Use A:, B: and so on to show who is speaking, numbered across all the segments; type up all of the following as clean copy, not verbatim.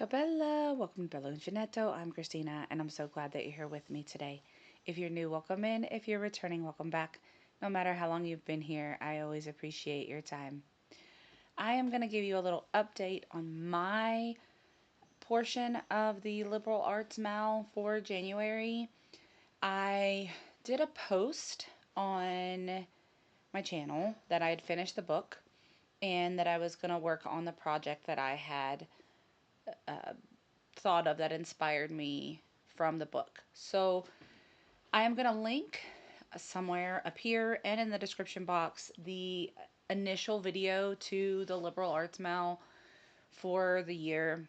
A: Ciao Bella, welcome to Bello Infinito. I'm Christina and I'm so glad that you're here with me today. If you're new, welcome in. If you're returning, welcome back. No matter how long you've been here, I always appreciate your time. I am going to give you a little update on my portion of the liberal arts mal for January. I did a post on my channel that I had finished the book and that I was going to work on the project that I had uh, thought of that inspired me from the book. So I am going to link somewhere up here and in the description box the initial video to the liberal arts mal for the year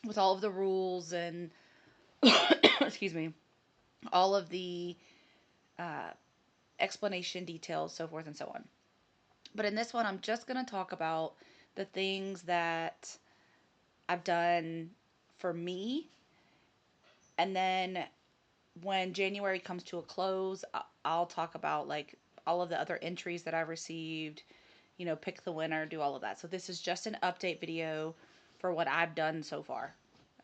A: with all of the rules and excuse me, all of the uh, explanation details, so forth and so on. But in this one, I'm just going to talk about the things that I've done for me, and then when January comes to a close, I'll talk about like all of the other entries that I received, pick the winner, do all of that. So this is just an update video for what I've done so far.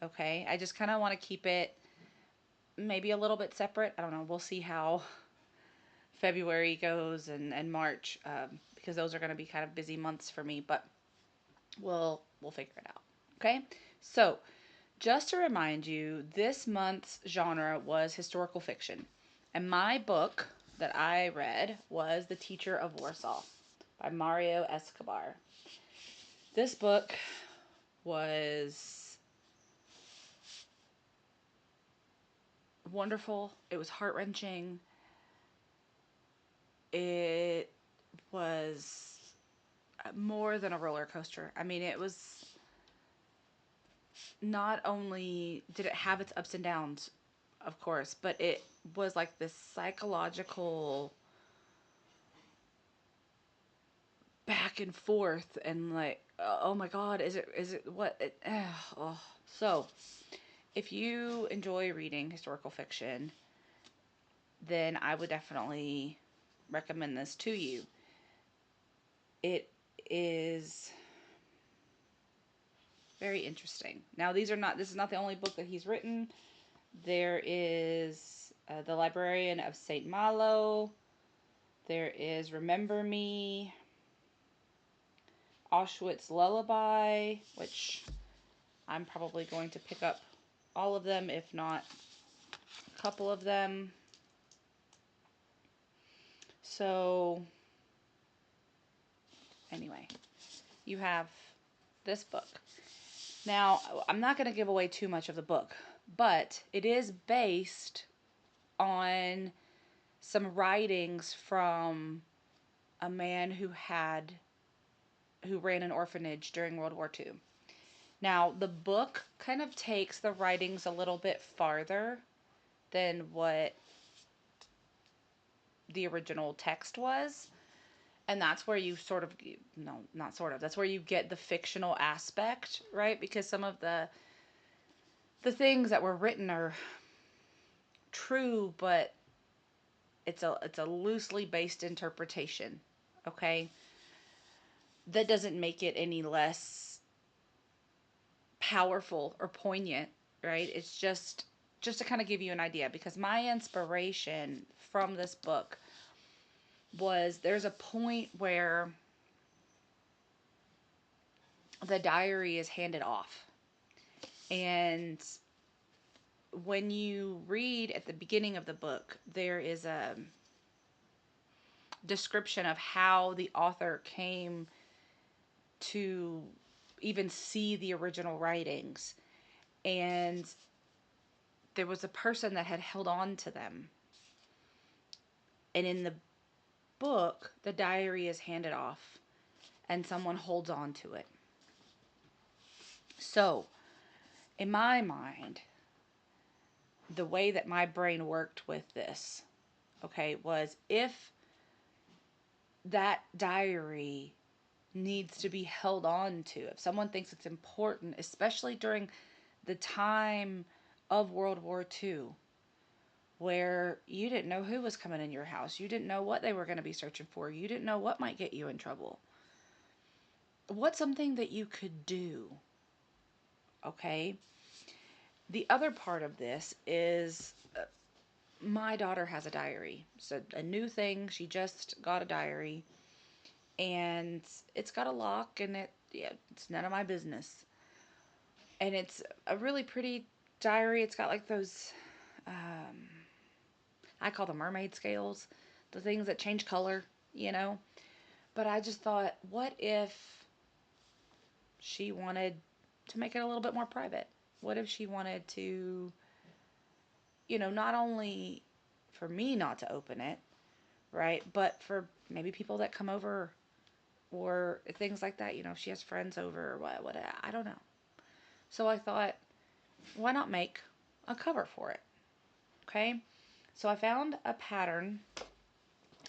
A: Okay? I just kind of want to keep it maybe a little bit separate. I don't know. We'll see how February goes and March, because those are going to be kind of busy months for me, but we'll figure it out. Okay? So, just to remind you, this month's genre was historical fiction. And my book that I read was The Teacher of Warsaw by Mario Escobar. This book was wonderful. It was heart-wrenching. It was more than a roller coaster. I mean, it was not only did it have its ups and downs, of course, but it was like this psychological back and forth and like, oh my god, is it what it, oh. So if you enjoy reading historical fiction, then I would definitely recommend this to you. It is very interesting. Now this is not the only book that he's written. There is The Librarian of St. Malo. There is Remember Me, Auschwitz Lullaby, which I'm probably going to pick up all of them, if not a couple of them. So, anyway, you have this book. Now, I'm not going to give away too much of the book, but it is based on some writings from a man who ran an orphanage during World War II. Now, the book kind of takes the writings a little bit farther than what the original text was. And that's where you sort of, no, not sort of, that's where you get the fictional aspect, right? Because some of the things that were written are true, but it's a loosely based interpretation, okay? That doesn't make it any less powerful or poignant, right? It's just to kind of give you an idea, because my inspiration from this book was there's a point where the diary is handed off. And when you read at the beginning of the book, there is a description of how the author came to even see the original writings. And there was a person that had held on to them. And in the book, the diary is handed off and someone holds on to it. So, in my mind, the way that my brain worked with this, okay, was if that diary needs to be held on to, if someone thinks it's important, especially during the time of World War II, where you didn't know who was coming in your house, you didn't know what they were going to be searching for, you didn't know what might get you in trouble. What's something that you could do Okay. The other part of this is my daughter has a diary. So a new thing. She just got a diary, and it's got a lock, and it's none of my business. And it's a really pretty diary. It's got like those, um, I call them mermaid scales, the things that change color, you know. But I just thought, what if she wanted to make it a little bit more private? What if she wanted to, not only for me not to open it, right? But for maybe people that come over or things like that. If she has friends over or what, I don't know. So I thought, why not make a cover for it? Okay. So I found a pattern.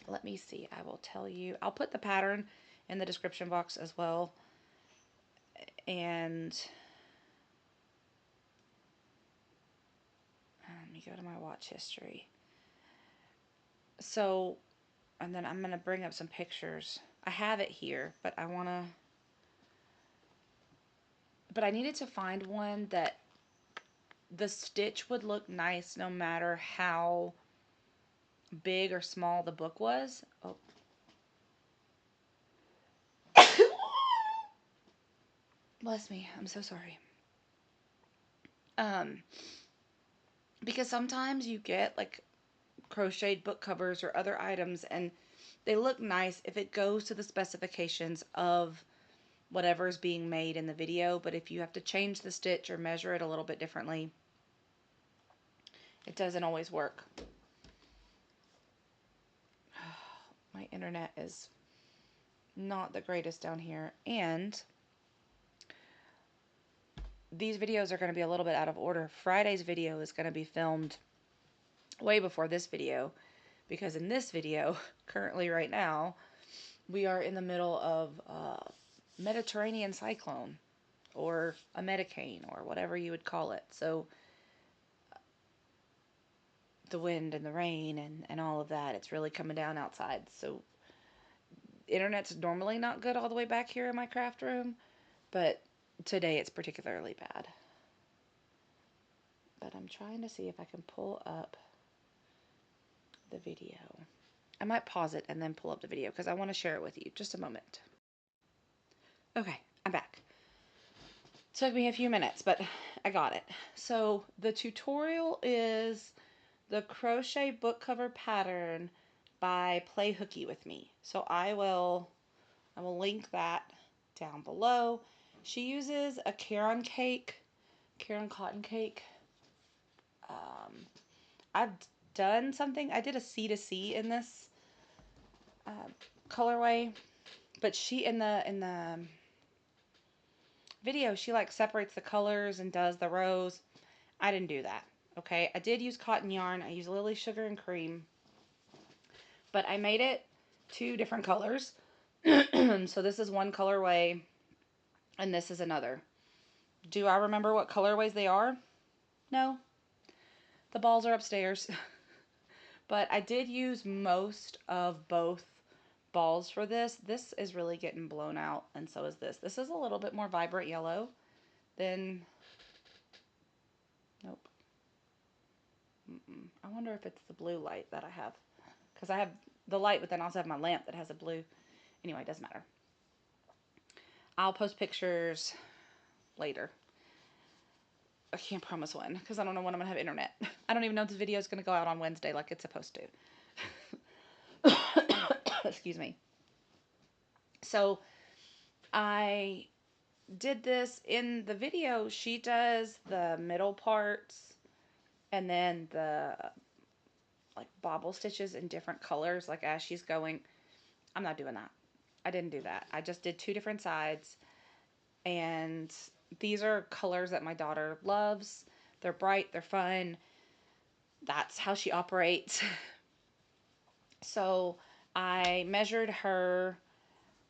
A: Let me see. I will tell you. I'll put the pattern in the description box as well. And let me go to my watch history. So, and then I'm going to bring up some pictures. I have it here, but but I needed to find one that the stitch would look nice no matter how big or small the book was. Oh. Bless me. I'm so sorry. Um, because sometimes you get like crocheted book covers or other items and they look nice if it goes to the specifications of whatever is being made in the video, but if you have to change the stitch or measure it a little bit differently, it doesn't always work. My internet is not the greatest down here, and these videos are going to be a little bit out of order. Friday's video is going to be filmed way before this video, because in this video, currently right now, we are in the middle of a Mediterranean cyclone, or a Medicane, or whatever you would call it. So the wind and the rain and all of that, it's really coming down outside. So internet's normally not good all the way back here in my craft room, but today it's particularly bad. But I'm trying to see if I can pull up the video. I might pause it and then pull up the video because I want to share it with you. Just a moment. Okay, I'm back. Took me a few minutes, but I got it. So the tutorial is the crochet book cover pattern by Play Hooky with Me. So I will link that down below. She uses a Caron cotton cake. I've done something. I did a C to C in this colorway, but she in the video she like separates the colors and does the rows. I didn't do that. Okay, I did use cotton yarn. I used Lily Sugar and Cream, but I made it two different colors. So this is one colorway and this is another. Do I remember what colorways they are? No. The balls are upstairs. But I did use most of both balls for this. This is really getting blown out, and so is this. This is a little bit more vibrant yellow than... Nope. I wonder if it's the blue light that I have. Because I have the light, but then I also have my lamp that has a blue. Anyway, it doesn't matter. I'll post pictures later. I can't promise when, because I don't know when I'm going to have internet. I don't even know if this video is going to go out on Wednesday like it's supposed to. Excuse me. So, I did this in the video. She does the middle parts and then the like bobble stitches in different colors, like as she's going. I'm not doing that. I didn't do that. I just did two different sides, and these are colors that my daughter loves. They're bright, they're fun. That's how she operates. So I measured her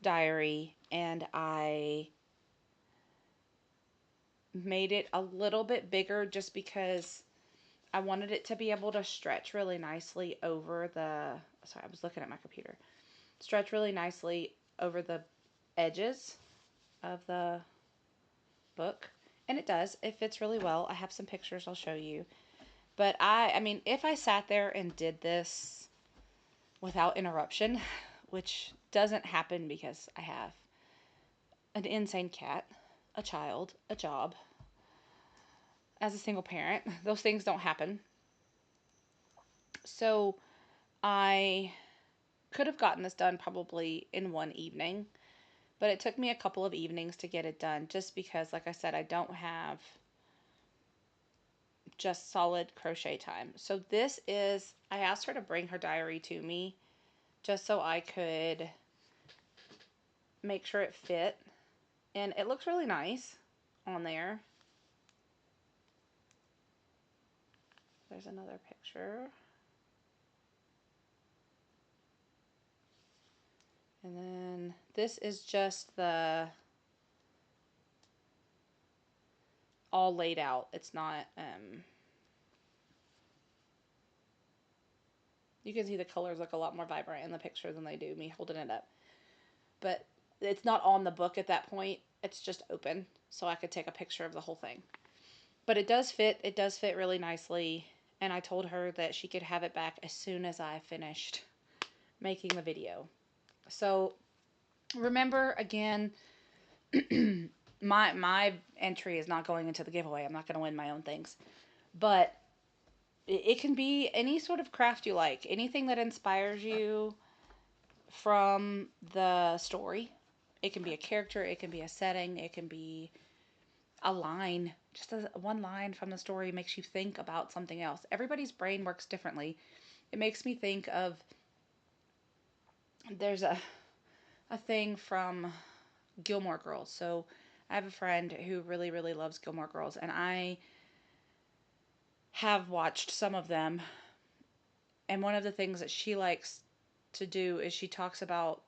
A: diary and I made it a little bit bigger just because I wanted it to be able to stretch really nicely over the, sorry, I was looking at my computer. Stretch really nicely over the edges of the book. And it does. It fits really well. I have some pictures I'll show you. But I mean, if I sat there and did this without interruption, which doesn't happen because I have an insane cat, a child, a job, as a single parent, those things don't happen. So I could have gotten this done probably in one evening, but it took me a couple of evenings to get it done just because, like I said, I don't have just solid crochet time. So this is, I asked her to bring her diary to me just so I could make sure it fit. And it looks really nice on there. There's another picture. And then this is just the all laid out. It's not, you can see the colors look a lot more vibrant in the picture than they do me holding it up. But it's not on the book at that point. It's just open, so I could take a picture of the whole thing. But it does fit. It does fit really nicely. And I told her that she could have it back as soon as I finished making the video. So remember again, my entry is not going into the giveaway. I'm not going to win my own things. But it can be any sort of craft you like. Anything that inspires you from the story. It can be a character, it can be a setting, it can be a line. Just one line from the story makes you think about something else. Everybody's brain works differently. It makes me think of, there's a thing from Gilmore Girls. So I have a friend who really, really loves Gilmore Girls, and I have watched some of them. And one of the things that she likes to do is she talks about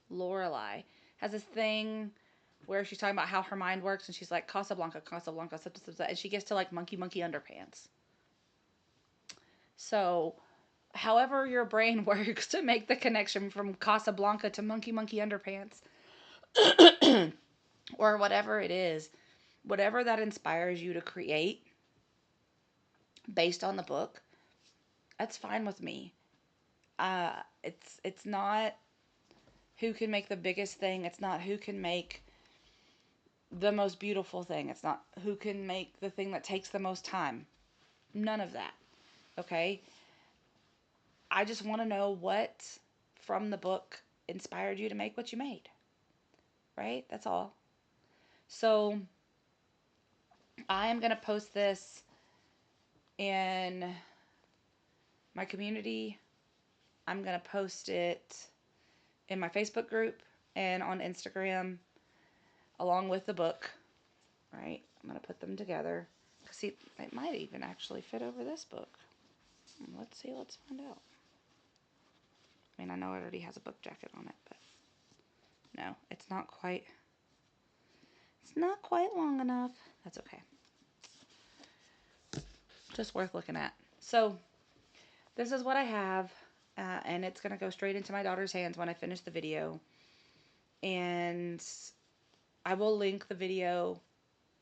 A: Lorelai has this thing where she's talking about how her mind works, and she's like Casablanca, Casablanca, and she gets to like monkey, monkey underpants. So, however your brain works to make the connection from Casablanca to monkey, monkey underpants, or whatever it is, whatever that inspires you to create based on the book, that's fine with me. It's not who can make the biggest thing. It's not who can make the most beautiful thing. It's not who can make the thing that takes the most time. None of that. Okay? I just want to know what from the book inspired you to make what you made. Right? That's all. So I am going to post this in my community. I'm going to post it in my Facebook group and on Instagram along with the book. Right? I'm going to put them together. See, it might even actually fit over this book. Let's see. Let's find out. I mean, I know it already has a book jacket on it, but no, it's not quite long enough. That's okay. Just worth looking at. So this is what I have, and it's going to go straight into my daughter's hands when I finish the video. And I will link the video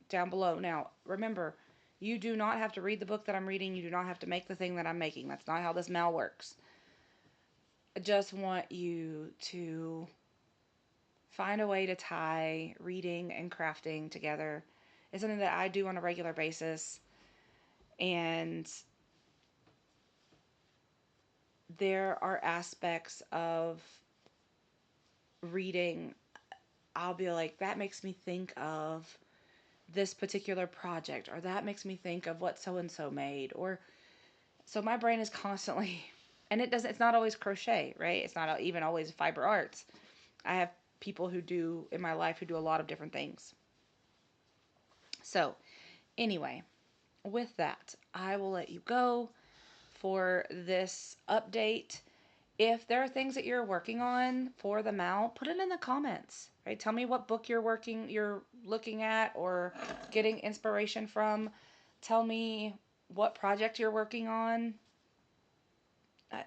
A: down below. Now, remember, you do not have to read the book that I'm reading. You do not have to make the thing that I'm making. That's not how this mal works. I just want you to find a way to tie reading and crafting together. It's something that I do on a regular basis. And there are aspects of reading, I'll be like, that makes me think of this particular project, or that makes me think of what so and so made, or so my brain is constantly, and it's not always crochet, right? It's not even always fiber arts. I have people who do in my life who do a lot of different things. So anyway, with that, I will let you go for this update. If there are things that you're working on for the MAL, put it in the comments, right? Tell me what book you're looking at or getting inspiration from. Tell me what project you're working on.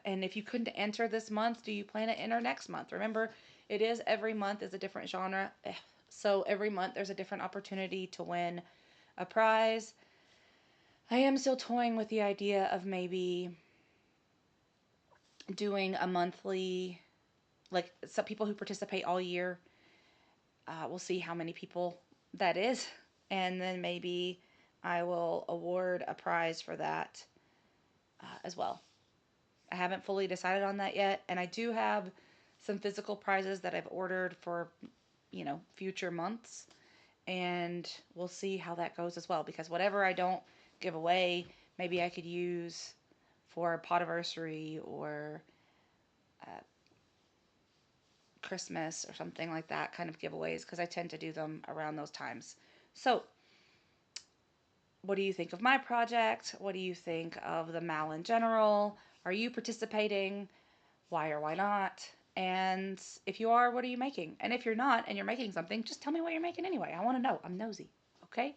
A: And if you couldn't enter this month, do you plan to enter next month? Remember, It is every month is a different genre. So every month there's a different opportunity to win a prize. I am still toying with the idea of maybe doing a monthly, like some people who participate all year. We'll see how many people that is. And then maybe I will award a prize for that as well. I haven't fully decided on that yet. And I do have some physical prizes that I've ordered for, future months. And we'll see how that goes as well. Because whatever I don't give away, maybe I could use for a potiversary or uh, Christmas or something like that kind of giveaways because I tend to do them around those times. So, what do you think of my project? What do you think of the MAL in general? Are you participating? Why or why not? And if you are, what are you making? And if you're not and you're making something, just tell me what you're making anyway. I want to know. I'm nosy. Okay?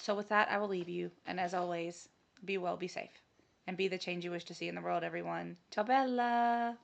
A: So, with that, I will leave you. And as always, be well, be safe, and be the change you wish to see in the world, everyone. Ciao, Bella!